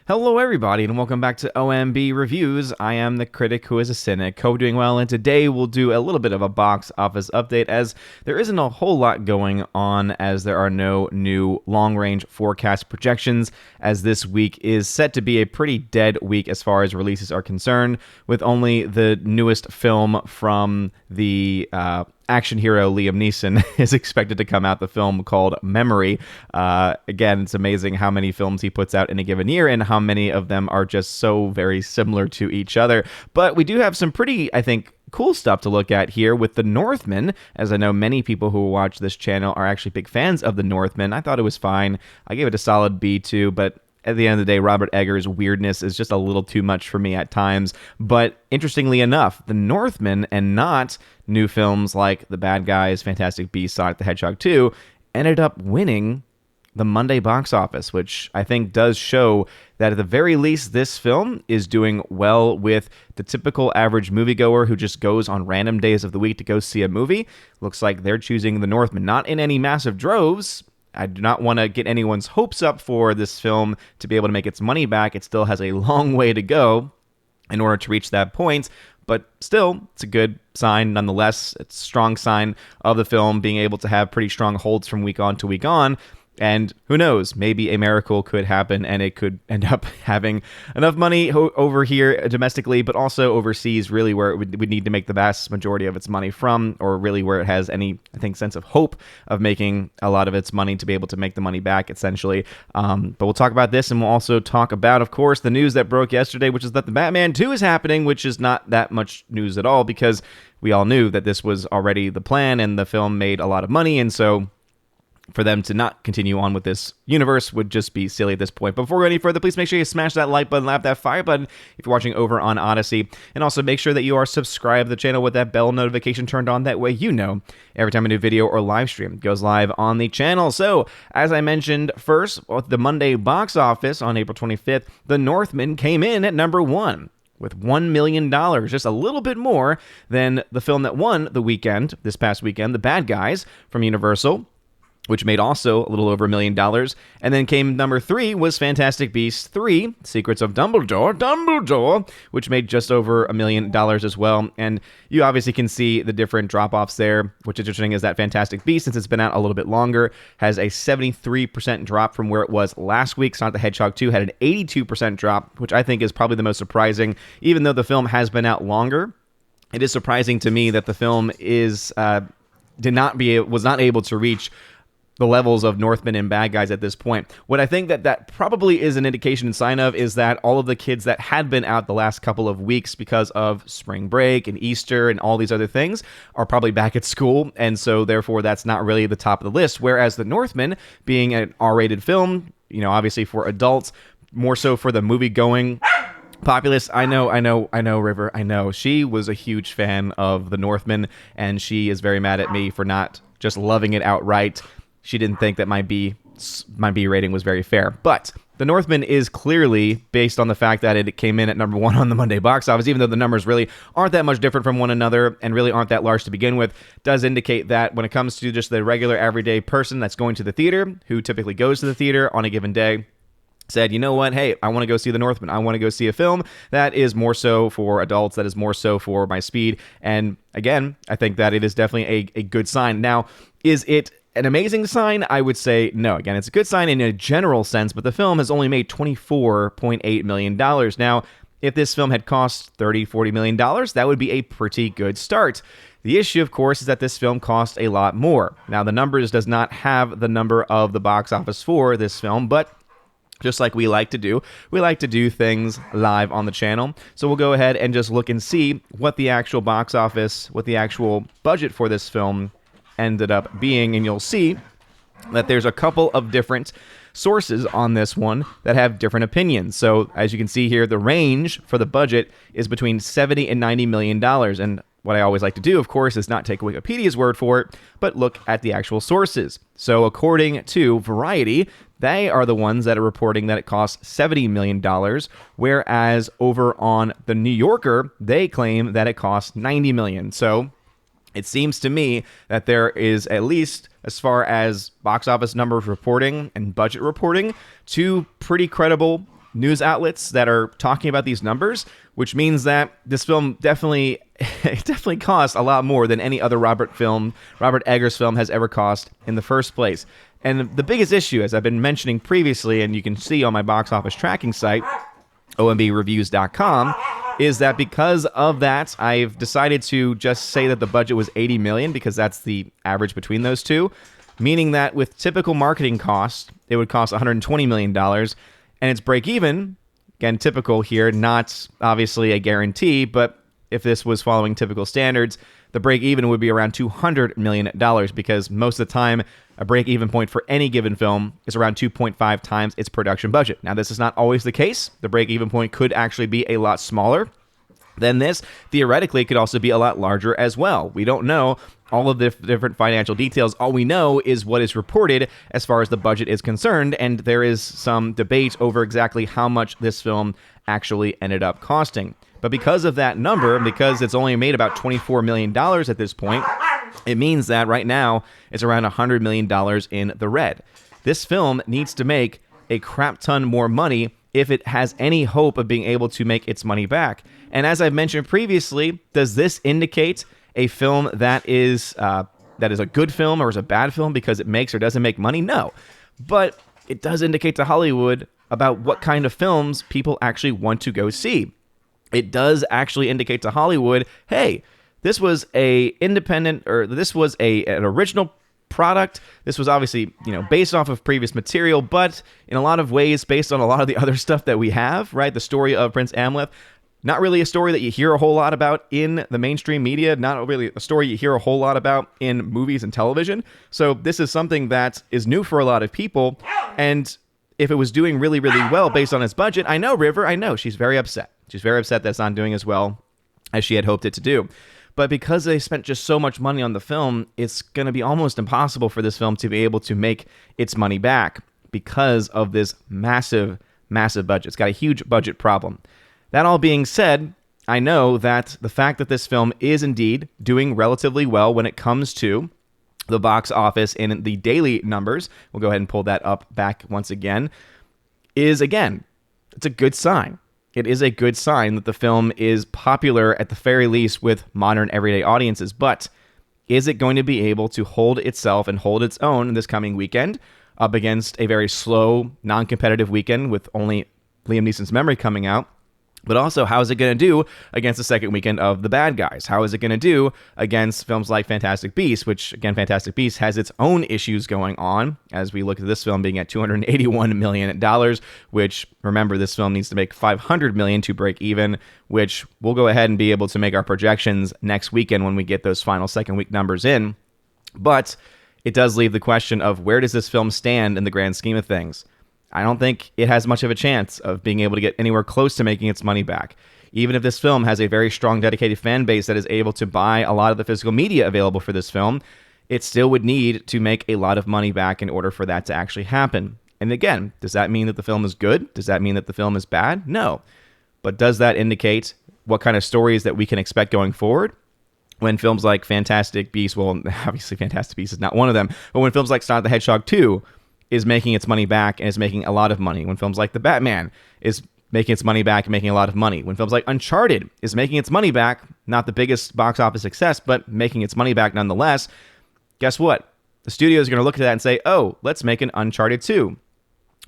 Hello everybody and welcome back to OMB Reviews. I am the critic who is a cynic. Hope doing well, and today we'll do a little bit of a box office update as there isn't a whole lot going on, as there are no new long-range forecast projections, as this week is set to be a pretty dead week as far as releases are concerned, with only the newest film from the action hero Liam Neeson is expected to come out, the film called Memory. Again, it's amazing how many films he puts out in a given year and how many of them are just so very similar to each other. But we do have some pretty, I think, cool stuff to look at here with the Northman, as I know many people who watch this channel are actually big fans of the Northman. I thought it was fine. I gave it a solid B2, but at the end of the day, Robert Eggers' weirdness is just a little too much for me at times. But interestingly enough, the Northman, and not new films like The Bad Guys, Fantastic Beasts, Sonic the Hedgehog 2, ended up winning the Monday box office, which I think does show that at the very least this film is doing well with the typical average moviegoer who just goes on random days of the week to go see a movie. Looks like they're choosing the Northman, not in any massive droves. I do not want to get anyone's hopes up for this film to be able to make its money back. It still has a long way to go in order to reach that point, but still, it's a good sign nonetheless. It's a strong sign of the film being able to have pretty strong holds from week on to week on. And who knows, maybe a miracle could happen and it could end up having enough money over here domestically, but also overseas, really where it would need to make the vast majority of its money from, or really where it has any, I think, sense of hope of making a lot of its money to be able to make the money back, essentially. But we'll talk about this, and we'll also talk about, of course, the news that broke yesterday, which is that the Batman 2 is happening, which is not that much news at all, because we all knew that this was already the plan, and the film made a lot of money, and so for them to not continue on with this universe would just be silly at this point. But before we go any further, please make sure you smash that like button, that fire button if you're watching over on Odyssey. And also make sure that you are subscribed to the channel with that bell notification turned on. That way you know every time a new video or live stream goes live on the channel. So, as I mentioned first, the Monday box office on April 25th, The Northman came in at number 1. With $1 million, just a little bit more than the film that won the weekend, this past weekend, The Bad Guys from Universal, which made also a little over $1 million. And then came number 3 was Fantastic Beasts 3, Secrets of Dumbledore, which made just over $1 million as well. And you obviously can see the different drop-offs there. What's interesting is that Fantastic Beasts, since it's been out a little bit longer, has a 73% drop from where it was last week. Sonic the Hedgehog 2 had an 82% drop, which I think is probably the most surprising. Even though the film has been out longer, it is surprising to me that the film was not able to reach the levels of Northman and Bad Guys at this point. What I think that probably is an indication and sign of is that all of the kids that had been out the last couple of weeks because of spring break and Easter and all these other things are probably back at school, and so therefore that's not really the top of the list. Whereas The Northman, being an R-rated film, obviously for adults, more so for the movie-going populace. I know, River. I know. She was a huge fan of The Northman, and she is very mad at me for not just loving it outright. She didn't think that my B rating was very fair. But The Northman is clearly, based on the fact that it came in at number 1 on the Monday box office, even though the numbers really aren't that much different from one another and really aren't that large to begin with, does indicate that when it comes to just the regular everyday person that's going to the theater, who typically goes to the theater on a given day, said, you know what, hey, I want to go see The Northman. I want to go see a film that is more so for adults, that is more so for my speed. And again, I think that it is definitely a good sign. Now, is it an amazing sign? I would say no. Again, it's a good sign in a general sense, but the film has only made $24.8 million. Now, if this film had cost $30, $40 million, that would be a pretty good start. The issue, of course, is that this film cost a lot more. Now, the numbers does not have the number of the box office for this film, but just like we like to do things live on the channel. So we'll go ahead and just look and see what the actual box office, what the actual budget for this film ended up being, and you'll see that there's a couple of different sources on this one that have different opinions. So as you can see here, the range for the budget is between $70 and $90 million. And what I always like to do, of course, is not take Wikipedia's word for it, but look at the actual sources. So according to Variety, they are the ones that are reporting that it costs $70 million, whereas over on The New Yorker, they claim that it costs $90 million. So it seems to me that there is, at least as far as box office numbers reporting and budget reporting, two pretty credible news outlets that are talking about these numbers, which means that this film definitely cost a lot more than any other Robert Eggers film has ever cost in the first place. And the biggest issue, as I've been mentioning previously, and you can see on my box office tracking site, OMBReviews.com, is that because of that, I've decided to just say that the budget was $80 million because that's the average between those two, meaning that with typical marketing costs, it would cost $120 million, and it's break even. Again, typical here, not obviously a guarantee, but if this was following typical standards, the break even would be around $200 million because most of the time, a break even point for any given film is around 2.5 times its production budget. Now, this is not always the case. The break even point could actually be a lot smaller than this. Theoretically, it could also be a lot larger as well. We don't know all of the different financial details. All we know is what is reported as far as the budget is concerned, and there is some debate over exactly how much this film actually ended up costing. But because of that number, because it's only made about $24 million at this point, it means that right now it's around $100 million in the red. This film needs to make a crap ton more money if it has any hope of being able to make its money back. And as I've mentioned previously, does this indicate a film that is a good film or is a bad film because it makes or doesn't make money? No. But it does indicate to Hollywood about what kind of films people actually want to go see. It does actually indicate to Hollywood, hey, this was an original product. This was obviously, based off of previous material, but in a lot of ways based on a lot of the other stuff that we have, right? The story of Prince Amleth, not really a story that you hear a whole lot about in the mainstream media, not really a story you hear a whole lot about in movies and television. So this is something that is new for a lot of people. And if it was doing really, really well based on its budget, I know she's very upset. She's very upset that it's not doing as well as she had hoped it to do. But because they spent just so much money on the film, it's going to be almost impossible for this film to be able to make its money back because of this massive, massive budget. It's got a huge budget problem. That all being said, I know that the fact that this film is indeed doing relatively well when it comes to the box office and the daily numbers, we'll go ahead and pull that up back once again, it's a good sign. It is a good sign that the film is popular at the very least with modern everyday audiences, but is it going to be able to hold itself and hold its own this coming weekend up against a very slow, non-competitive weekend with only Liam Neeson's Memory coming out? But also, how is it going to do against the second weekend of The Bad Guys? How is it going to do against films like Fantastic Beasts, which, again, Fantastic Beasts has its own issues going on, as we look at this film being at $281 million, which, remember, this film needs to make $500 million to break even, which we'll go ahead and be able to make our projections next weekend when we get those final second week numbers in. But it does leave the question of where does this film stand in the grand scheme of things? I don't think it has much of a chance of being able to get anywhere close to making its money back. Even if this film has a very strong, dedicated fan base that is able to buy a lot of the physical media available for this film, it still would need to make a lot of money back in order for that to actually happen. And again, does that mean that the film is good? Does that mean that the film is bad? No. But does that indicate what kind of stories that we can expect going forward? When films like Fantastic Beasts, well, obviously Fantastic Beasts is not one of them, but when films like Sonic the Hedgehog 2 is making its money back and is making a lot of money. When films like The Batman is making its money back and making a lot of money. When films like Uncharted is making its money back, not the biggest box office success, but making its money back nonetheless, guess what? The studio is going to look at that and say, oh, let's make an Uncharted 2.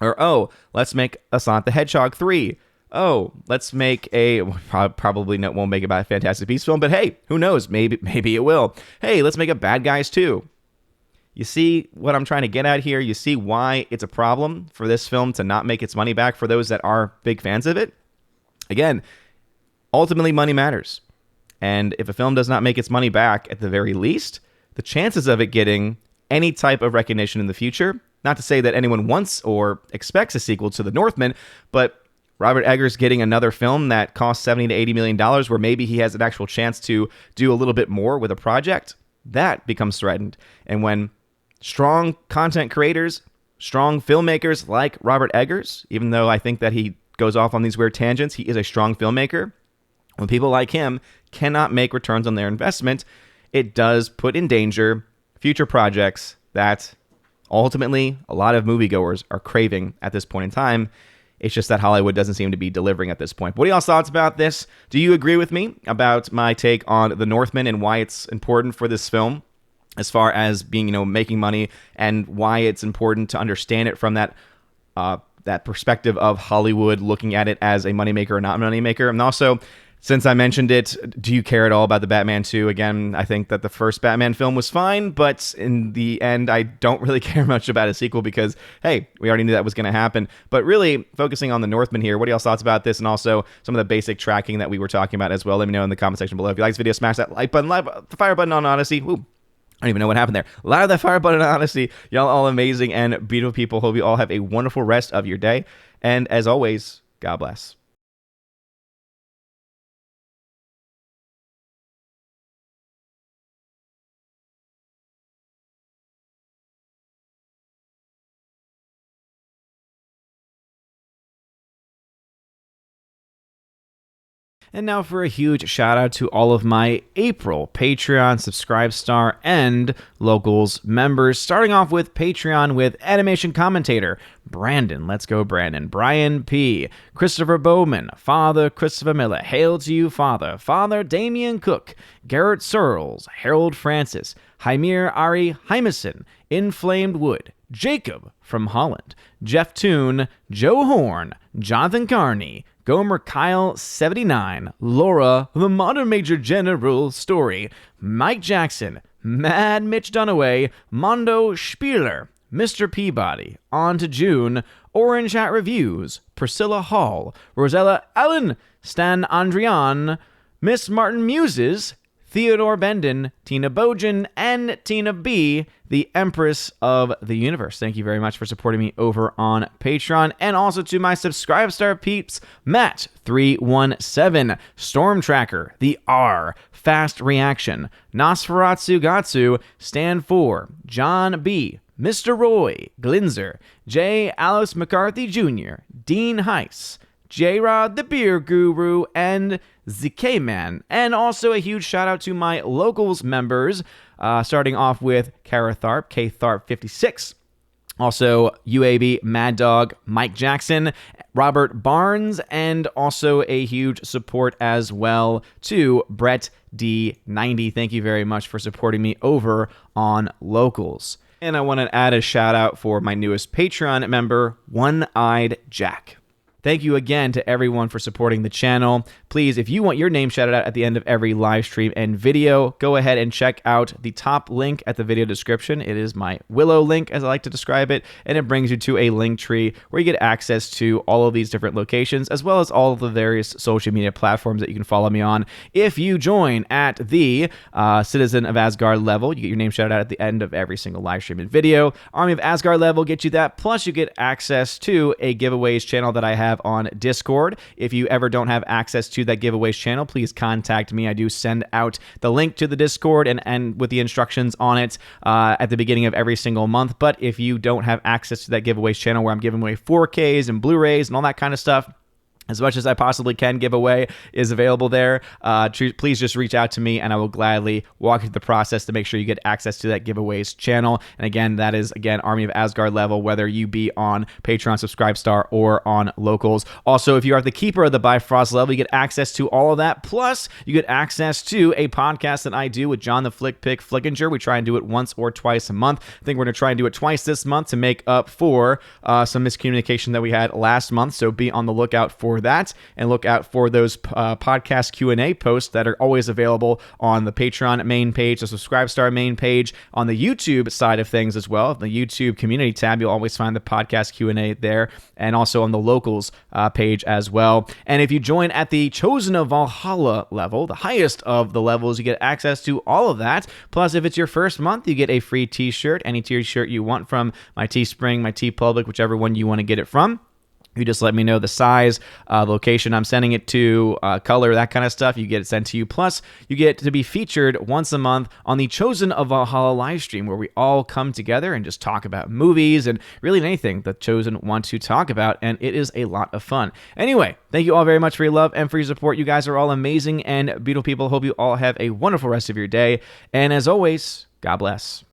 Or, oh, let's make a Sonic the Hedgehog 3. Oh, let's make probably won't make a Fantastic Beasts film, but hey, who knows? Maybe it will. Hey, let's make a Bad Guys 2. You see what I'm trying to get at here? You see why it's a problem for this film to not make its money back for those that are big fans of it? Again, ultimately money matters. And if a film does not make its money back at the very least, the chances of it getting any type of recognition in the future, not to say that anyone wants or expects a sequel to The Northman, but Robert Eggers getting another film that costs $70 to $80 million where maybe he has an actual chance to do a little bit more with a project, that becomes threatened. And when strong content creators, strong filmmakers like Robert Eggers, even though I think that he goes off on these weird tangents, he is a strong filmmaker. When people like him cannot make returns on their investment, it does put in danger future projects that ultimately a lot of moviegoers are craving at this point in time. It's just that Hollywood doesn't seem to be delivering at this point. What are y'all's thoughts about this? Do you agree with me about my take on the Northman and why it's important for this film as far as being, making money, and why it's important to understand it from that perspective of Hollywood looking at it as a moneymaker or not a moneymaker? And also, since I mentioned it, do you care at all about the Batman 2? Again, I think that the first Batman film was fine, but in the end, I don't really care much about a sequel because, hey, we already knew that was going to happen. But really, focusing on the Northman here, what are y'all's thoughts about this? And also some of the basic tracking that we were talking about as well. Let me know in the comment section below. If you like this video, smash that like button, the fire button on Odyssey. Ooh, I don't even know what happened there. Loud that fire button on Odyssey. Y'all all amazing and beautiful people. Hope you all have a wonderful rest of your day. And as always, God bless. And now for a huge shout out to all of my April Patreon, Subscribe Star, and Locals members. Starting off with Patreon with Animation Commentator, Brandon, let's go Brandon, Brian P., Christopher Bowman, Father Christopher Miller, Hail to you, Father, Father Damian Cook, Garrett Searles, Harold Francis, Hymir Ari Hymeson, Inflamed Wood, Jacob from Holland, Jeff Toon, Joe Horn, Jonathan Carney, Gomer Kyle 79, Laura, the Modern Major General Story, Mike Jackson, Mad Mitch Dunaway, Mondo Spieler, Mr. Peabody, On to June, Orange Hat Reviews, Priscilla Hall, Rosella Allen, Stan Andrian, Miss Martin Muses, Theodore Bendon, Tina Bojan, and Tina B., the Empress of the Universe. Thank you very much for supporting me over on Patreon. And also to my Subscribe Star peeps, Matt317, Storm Tracker, The R, Fast Reaction, Nosferatu Gatsu, Stand 4, John B., Mr. Roy, Glinzer, J. Alice McCarthy Jr., Dean Heiss, J-Rod the Beer Guru, and ZK Man. And also a huge shout out to my Locals members, starting off with Kara Tharp, K Tharp 56. Also, UAB, Mad Dog, Mike Jackson, Robert Barnes, and also a huge support as well to Brett D90. Thank you very much for supporting me over on Locals. And I want to add a shout out for my newest Patreon member, One-Eyed Jack. Thank you again to everyone for supporting the channel. Please, if you want your name shouted out at the end of every live stream and video, go ahead and check out the top link at the video description. It is my Willow link, as I like to describe it, and it brings you to a link tree where you get access to all of these different locations, as well as all of the various social media platforms that you can follow me on. If you join at the Citizen of Asgard level, you get your name shouted out at the end of every single live stream and video. Army of Asgard level gets you that, plus you get access to a giveaways channel that I have on Discord. If you ever don't have access to that giveaways channel, please contact me. I do send out the link to the Discord and with the instructions on it at the beginning of every single month. But if you don't have access to that giveaways channel where I'm giving away 4Ks and Blu-rays and all that kind of stuff, as much as I possibly can give away is available there. Please just reach out to me and I will gladly walk you through the process to make sure you get access to that giveaways channel. And again, that is, Army of Asgard level, whether you be on Patreon, Subscribe Star, or on Locals. Also, if you are the keeper of the Bifrost level, you get access to all of that. Plus, you get access to a podcast that I do with John the Flick Pick Flickinger. We try and do it once or twice a month. I think we're going to try and do it twice this month to make up for some miscommunication that we had last month. So be on the lookout for that, and look out for those podcast Q&A posts that are always available on the Patreon main page, the Subscribe Star main page, on the YouTube side of things as well. The YouTube community tab, you'll always find the podcast Q&A there, and also on the Locals page as well. And if you join at the Chosen of Valhalla level, the highest of the levels, you get access to all of that. Plus, if it's your first month, you get a free t-shirt, any t-shirt you want from my Teespring, my TeePublic, whichever one you want to get it from. You just let me know the size, location I'm sending it to, color, that kind of stuff. You get it sent to you. Plus, you get to be featured once a month on the Chosen of Valhalla live stream, where we all come together and just talk about movies and really anything the Chosen want to talk about, and it is a lot of fun. Anyway, thank you all very much for your love and for your support. You guys are all amazing and beautiful people. Hope you all have a wonderful rest of your day. And as always, God bless.